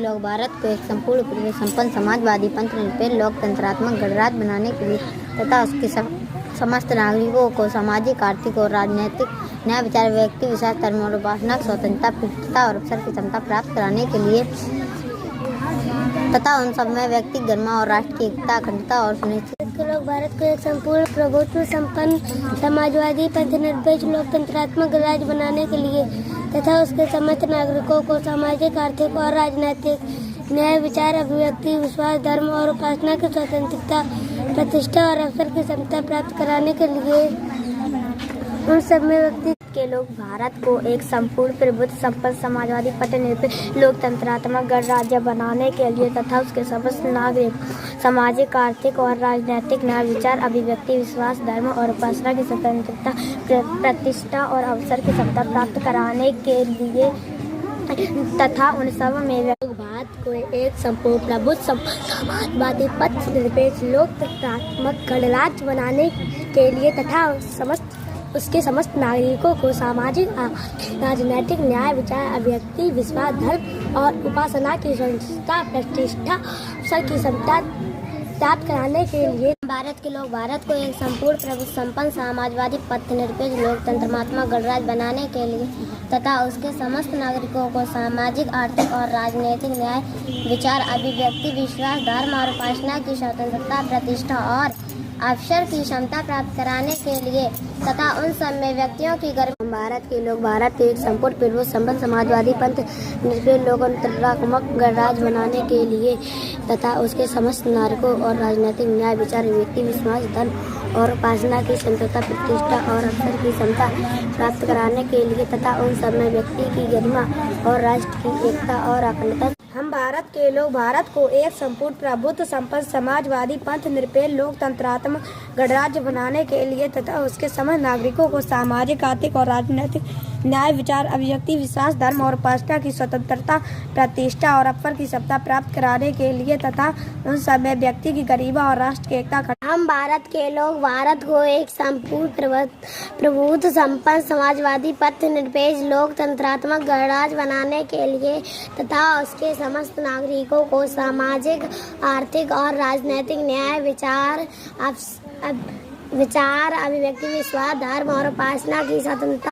के लोग भारत को एक संपूर्ण पूर्व संपन्न समाजवादी पंथ निरपेक्ष लोकतंत्रात्मक गणराज्य बनाने के लिए तथा उसके समस्त नागरिकों को सामाजिक, आर्थिक और राजनीतिक न्याय, विचार, व्यक्ति विशेष, धर्म और उपासना की स्वतंत्रता, प्रतिष्ठा और अवसर की क्षमता प्राप्त कराने के लिए तथा उन सब में व्यक्ति, धर्म और राष्ट्र की एकता, अखंडता और सुनिश्चित लोग भारत को एक संपूर्ण प्रभुत्व संपन्न समाजवादी पंथ निरपेक्ष लोकतंत्रात्मक गणराज्य बनाने के लिए तथा उसके समस्त नागरिकों को सामाजिक, आर्थिक और राजनीतिक न्याय, विचार, अभिव्यक्ति, विश्वास, धर्म और उपासना की स्वतंत्रता, प्रतिष्ठा और अवसर की क्षमता प्राप्त कराने के लिए उन सब में व्यक्ति के लोग भारत को एक संपूर्ण प्रभुत्व संपन्न समाजवादी पंथ निरपेक्ष लोकतंत्रात्मक गणराज्य बनाने के लिए तथा उसके समस्त नागरिक सामाजिक, आर्थिक और राजनीतिक न्याय, विचार, अभिव्यक्ति, विश्वास, धर्म और उपासना की स्वतंत्रता, प्रतिष्ठा और अवसर की क्षमता प्राप्त कराने के लिए तथा उन सब में भारत को एक संपूर्ण प्रभुत्व संपन्न समाजवादी पंथ निरपेक्ष लोकतंत्रात्मक गणराज्य बनाने के लिए तथा उसके समस्त नागरिकों को सामाजिक, राजनीतिक न्याय, विचार, अभिव्यक्ति, विश्वास, धर्म और उपासना की स्वतंत्रता, प्रतिष्ठा, अवसर की क्षमता प्राप्त कराने के लिए भारत के लोग भारत को एक संपूर्ण प्रभुत्व संपन्न समाजवादी पंथ निरपेक्ष लोकतंत्रात्मक गणराज्य बनाने के लिए तथा उसके समस्त नागरिकों को सामाजिक, आर्थिक और राजनीतिक न्याय, विचार, अभिव्यक्ति, विश्वास, धर्म और उपासना की स्वतंत्रता, प्रतिष्ठा और अवसर की क्षमता प्राप्त कराने के लिए तथा उन सब में व्यक्तियों की भारत के लोग भारत को एक संपूर्ण प्रभुत्व संपन्न समाजवादी पंथ निरपेक्ष लोकतंत्रात्मक गणराज्य बनाने के लिए तथा उसके समस्त नागरिकों और राजनीतिक न्याय, विचार, व्यक्ति, विश्वास, धर्म और उपासना की स्वतंत्रता, प्रतिष्ठा और अवसर की क्षमता प्राप्त कराने के लिए तथा उन सब में व्यक्ति की गरिमा और राष्ट्र की एकता और अखंडता। हम भारत के लोग भारत को एक संपूर्ण प्रभुत्व संपन्न समाजवादी पंथ निरपेक्ष लोकतंत्रात्मक गणराज्य बनाने के लिए तथा उसके समस्त नागरिकों को सामाजिक, आर्थिक और राजनीतिक न्याय, विचार, अभिव्यक्ति, विश्वास, धर्म और उपासना की स्वतंत्रता, प्रतिष्ठा और अवसर की क्षमता प्राप्त कराने के लिए तथा उन सब में व्यक्ति की गरिमा और राष्ट्र की एकता। हम भारत के लोग भारत को एक संपूर्ण प्रभुत्व संपन्न समाजवादी पंथ निरपेक्ष लोकतंत्रात्मक गणराज्य बनाने के लिए तथा उसके समस्त नागरिकों को सामाजिक, आर्थिक और राजनीतिक न्याय, विचार, अभिव्यक्ति, विश्वास, धर्म और उपासना की स्वतंत्रता,